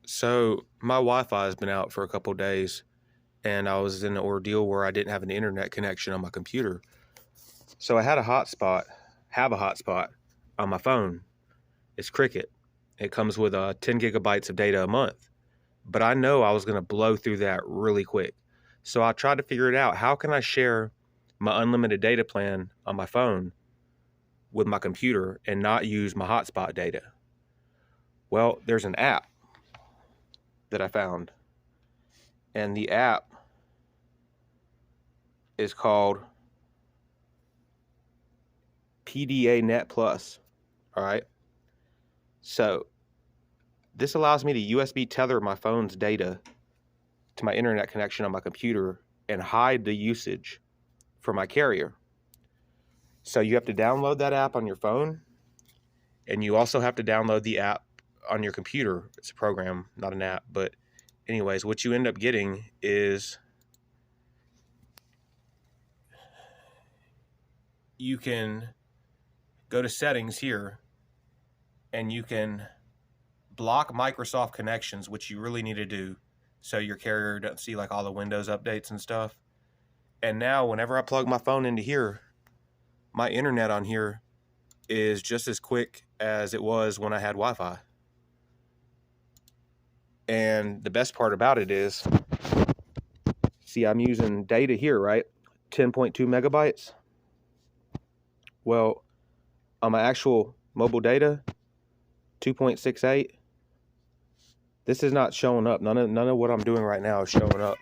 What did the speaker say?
So my Wi-Fi has been out for a couple days, and I was in an ordeal where I didn't have an internet connection on my computer. So I had a hotspot on my phone. It's Cricket. It comes with 10 gigabytes of data a month. But I know I was going to blow through that really quick. So I tried to figure it out. How can I share my unlimited data plan on my phone with my computer and not use my hotspot data? Well, there's an app that I found, and the app is called PdaNet Plus. All right. So this allows me to USB tether my phone's data to my internet connection on my computer and hide the usage for my carrier. So you have to download that app on your phone, and you also have to download the app on your computer. It's a program, not an app. But anyways, what you end up getting is you can go to settings here, and you can block Microsoft connections, which you really need to do so your carrier doesn't see like all the Windows updates and stuff. And now whenever I plug my phone into here, my internet on here is just as quick as it was when I had Wi-Fi. And the best part about it is, see, I'm using data here, right? 10.2 megabytes. Well, on my actual mobile data, 2.68. This is not showing up. None of what I'm doing right now is showing up.